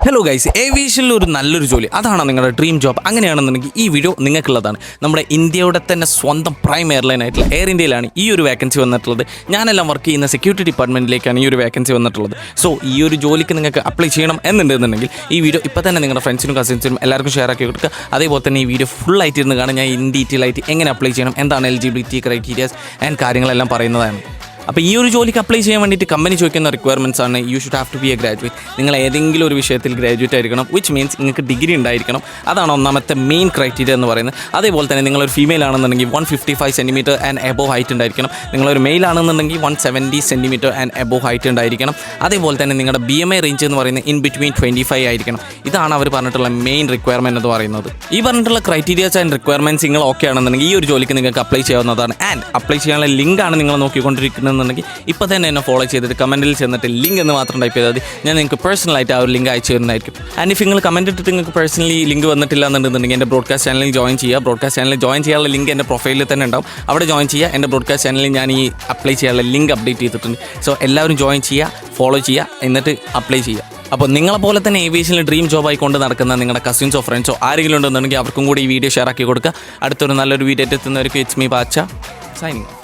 Hello guys, ഏവിയേഷനിൽ ഒരു നല്ലൊരു ജോലി, അതാണ് നിങ്ങളുടെ ഡ്രീം ജോബ്. അങ്ങനെയാണെന്നുണ്ടെങ്കിൽ ഈ വീഡിയോ നിങ്ങൾക്കുള്ളതാണ്. നമ്മുടെ ഇന്ത്യയുടെ തന്നെ സ്വന്തം പ്രൈം എയർലൈൻ ആയിട്ടുള്ള എയർ ഇന്ത്യയിലാണ് ഈ ഒരു വേക്കൻസി വന്നിട്ടുള്ളത്. ഞാനെല്ലാം വർക്ക് ചെയ്യുന്ന സെക്യൂരിറ്റി ഡിപ്പാർട്ട്മെൻറ്റിലേക്കാണ് ഈ ഒരു വേക്കൻസി വന്നിട്ടുള്ളത്. സോ ഈ ഒരു ജോലിക്ക് നിങ്ങൾക്ക് അപ്ലൈ ചെയ്യണം എന്നുണ്ടെന്നുണ്ടെങ്കിൽ ഈ വീഡിയോ ഇപ്പോൾ തന്നെ നിങ്ങളുടെ ഫ്രണ്ട്സിനും കസിൻസിനും എല്ലാവർക്കും ഷെയർ ആക്കി കൊടുക്കുക. അതേപോലെ തന്നെ ഈ വീഡിയോ ഫുൾ ആയിട്ട് ഇരുന്ന് കാണാൻ ഞാൻ ഇൻ ഡീറ്റെയിൽ ആയിട്ട് എങ്ങനെ അപ്ലൈ ചെയ്യണം, എന്താണ് എലിജിബിലിറ്റി ക്രൈറ്റീരിയാസ് ആൻഡ് കാര്യങ്ങളെല്ലാം പറയുന്നതാണ്. അപ്പോൾ ഈ ഒരു ജോലിക്ക് അപ്ലൈ ചെയ്യാൻ വേണ്ടിയിട്ട് കമ്പനി ചോദിക്കുന്ന റിക്വയർമെൻറ്റ്സ് ആണ് you should have to be a graduate. നിങ്ങൾ ഏതെങ്കിലും ഒരു വിഷയത്തിൽ ഗ്രാജുവേറ്റ് ആയിരിക്കണം, വിച്ച് മീൻസ് നിങ്ങൾക്ക് ഡിഗ്രി ഉണ്ടായിരിക്കണം. അതാണ് ഒന്നാമത്തെ മെയിൻ ക്രൈറ്റീരിയ എന്ന് പറയുന്നത്. അതേപോലെ തന്നെ നിങ്ങളൊരു ഫീമെയിൽ ആണെന്നുണ്ടെങ്കിൽ 155 സെൻറ്റിമീറ്റർ ആൻഡ് എബോവ് ഹൈറ്റ് ഉണ്ടായിരിക്കണം. നിങ്ങളൊരു മെയിൽ ആണെന്നുണ്ടെങ്കിൽ 170 സെൻറ്റിമീറ്റർ ആൻഡ് എബോവ് ഹൈറ്റ് ഉണ്ടായിരിക്കണം. അതേപോലെ തന്നെ നിങ്ങളുടെ BMI റേഞ്ച് എന്ന് പറയുന്നത് ഇൻ ബിറ്റ്വീൻ 25 ആയിരിക്കണം. ഇതാണ് അവർ പറഞ്ഞിട്ടുള്ള മെയിൻ റിക്വയർമെൻറ്റ് എന്ന് പറയുന്നത്. ഈ പറഞ്ഞിട്ടുള്ള ക്രൈറ്റീരിയാസ് ആൻഡ് റിക്വയർമെൻറ്റ്സ് നിങ്ങൾ ഓക്കെ ആണെന്നുണ്ടെങ്കിൽ ഈ ഒരു ജോലിക്ക് നിങ്ങൾക്ക് അപ്ലൈ ചെയ്യാവുന്നതാണ്. ആൻഡ് അപ്ലൈ ചെയ്യാനുള്ള ലിങ്കാണ് നിങ്ങൾ നോക്കിക്കൊണ്ടിരിക്കുന്നത് ഇപ്പോൾ തന്നെ എന്നെ ഫോളോ ചെയ്തിട്ട് കമൻറ്റിൽ ചെന്നിട്ട് ലിങ്ക് എന്ന് മാത്രം ടൈപ്പ് ചെയ്താൽ മതി. ഞാൻ നിങ്ങൾക്ക് പേഴ്സണലായിട്ട് ആ ഒരു ലിങ്ക് അയച്ചു തരുന്നതായിരിക്കും. ആൻഡ് ഇഫ് നിങ്ങൾ കമൻറ്റ് ഇട്ടിട്ട് നിങ്ങൾക്ക് പേഴ്സണലി ലിങ്ക് വന്നിട്ടില്ല എന്നുണ്ടെന്നുണ്ടെങ്കിൽ എൻ്റെ ബ്രോഡ്കാസ്റ്റ് ചാനലിൽ ജോയിൻ ചെയ്യുക. ബ്രോഡ്കാസ്റ്റ് ചാനലിൽ ജോയിൻ ചെയ്യാനുള്ള ലിങ്ക് എൻ്റെ പ്രൊഫൈലിൽ തന്നെ ഉണ്ടാവും, അവിടെ ജോയിൻ ചെയ്യുക. എൻ്റെ ബ്രോഡ്കാസ്റ്റ് ചാനലിൽ ഞാൻ ഈ അപ്ലൈ ചെയ്യാനുള്ള ലിങ്ക് അപ്ഡേറ്റ് ചെയ്തിട്ടുണ്ട്. സോ എല്ലാവരും ജോയിൻ ചെയ്യുക, ഫോളോ ചെയ്യുക, എന്നിട്ട് അപ്ലൈ ചെയ്യുക. അപ്പോൾ നിങ്ങളെപ്പോലെ തന്നെ ഏവിയേഷനിൽ ഡ്രീം ജോബായി കൊണ്ട് നടക്കുന്ന നിങ്ങളുടെ കസിൻസോ ഫ്രണ്ട്സോ ആരെങ്കിലും ഉണ്ടെന്നുണ്ടെങ്കിൽ അവർക്കും കൂടി ഈ വീഡിയോ ഷെയർ ആക്കി കൊടുക്കുക. അടുത്തൊരു നല്ലൊരു വീഡിയോ എത്തുന്നവർക്ക് ഇറ്റ്സ് മീ ബാച്ച സൈനിങ് ഓഫ്.